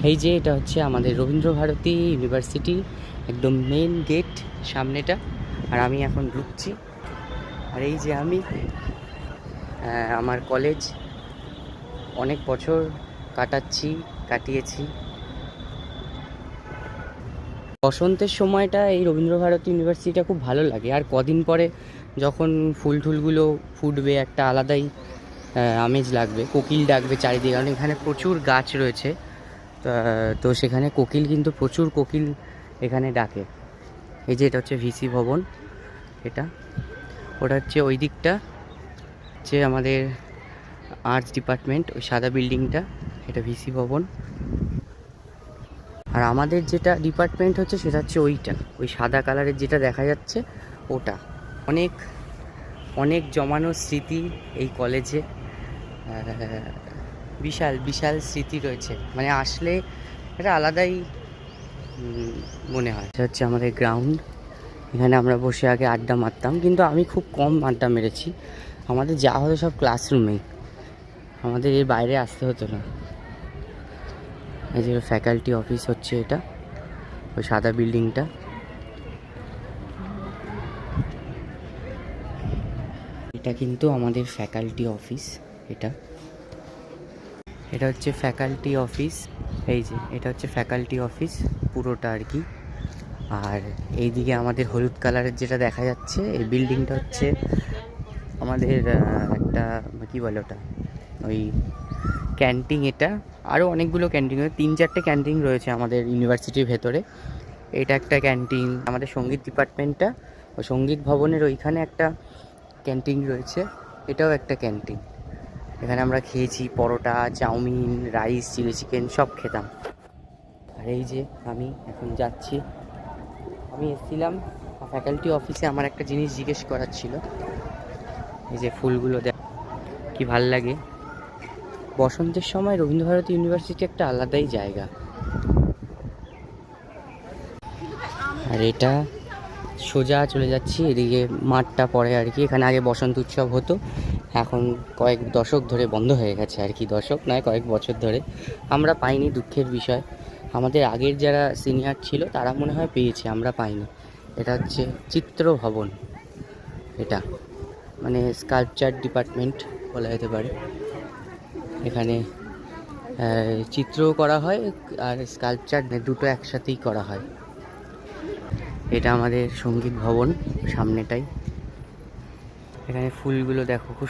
এই যে এটা হচ্ছে আমাদের রবীন্দ্রভারতী ইউনিভার্সিটি, একদম মেন গেট সামনেটা। আর আমি এখন ঢুকছি। আর এই যে আমি আমার কলেজ অনেক বছর কাটিয়েছি। বসন্তের সময়টা এই রবীন্দ্রভারতী ইউনিভার্সিটিটা খুব ভালো লাগে। আর কদিন পরে যখন ফুলগুলো ফুটবে, একটা আলাদাই আমেজ লাগবে, কোকিল ডাকবে চারিদিকে, কারণ এখানে প্রচুর গাছ রয়েছে। তো সেখানে কিন্তু প্রচুর কোকিল এখানে ডাকে। এই যে এটা হচ্ছে ভিসি ভবন, ওটা হচ্ছে ওই দিকটা হচ্ছে আমাদের আর্টস ডিপার্টমেন্ট, ওই সাদা বিল্ডিংটা, এটা ভিসি ভবন। আর আমাদের যেটা ডিপার্টমেন্ট হচ্ছে সেটা হচ্ছে ওই সাদা কালারের যেটা দেখা যাচ্ছে ওটা। অনেক অনেক জমানো স্মৃতি এই কলেজে, বিশাল বিশাল স্মৃতি রয়েছে, মানে আসলে এটা আলাদাই মনে হয়। এটা হচ্ছে আমাদের গ্রাউন্ড, এখানে আমরা বসে আগে আড্ডা মারতাম, কিন্তু আমি খুব কম আড্ডা মেরেছি। আমাদের যা হতো সব ক্লাসরুমেই, আমাদের এর বাইরে আসতে হতো না। এই যে ফ্যাকাল্টি অফিস হচ্ছে এটা, ওই সাদা বিল্ডিংটা। এটা কিন্তু আমাদের ফ্যাকাল্টি অফিস। এটা হচ্ছে ফ্যাকাল্টি অফিস। এই যে এটা হচ্ছে ফ্যাকাল্টি অফিস পুরোটা আর কি। আর এইদিকে আমাদের হলুদ কালারের যেটা দেখা যাচ্ছে, এই বিল্ডিংটা হচ্ছে আমাদের একটা কী বলে ওটা, ওই ক্যান্টিন। এটা আরও অনেকগুলো ক্যান্টিন, 3-4টে ক্যান্টিন রয়েছে আমাদের ইউনিভার্সিটির ভেতরে। এটা একটা ক্যান্টিন। আমাদের সঙ্গীত ডিপার্টমেন্টটা, ওই সঙ্গীত ভবনের ওইখানে একটা ক্যান্টিন রয়েছে, এটাও একটা ক্যান্টিন। এখানে আমরা খেয়েছি পরোটা, চাউমিন, রাইস, চিলি চিকেন সব খেতাম। আর এই যে আমি এখন যাচ্ছি, আমি এসেছিলাম ফ্যাকাল্টি অফিসে, আমার একটা জিনিস জিজ্ঞেস করার ছিল। এই যে ফুলগুলো দেখ কি ভাল লাগে। বসন্তের সময় রবীন্দ্রভারতী ইউনিভার্সিটি একটা আলাদাই জায়গা। আর এটা সোজা চলে যাচ্ছি এদিকে মাঠটা পড়ে আর কি। এখানে আগে বসন্ত উৎসব হতো, এখন কয়েক দশক ধরে বন্ধ হয়ে গেছে আর কি। দশক নয়, কয়েক বছর ধরে আমরা পাইনি, দুঃখের বিষয়। আমাদের আগের যারা সিনিয়র ছিল তারা মনে হয় পেয়েছে, আমরা পাইনি। এটা হচ্ছে চিত্র ভবন, এটা মানে স্কাল্পচার ডিপার্টমেন্ট বলা যেতে পারে। এখানে চিত্রও করা হয় আর স্কাল্পচার দুটো একসাথেই করা হয়। এটা আমাদের সঙ্গীত ভবন সামনেটাই। এখানে ফুলগুলো দেখো খুব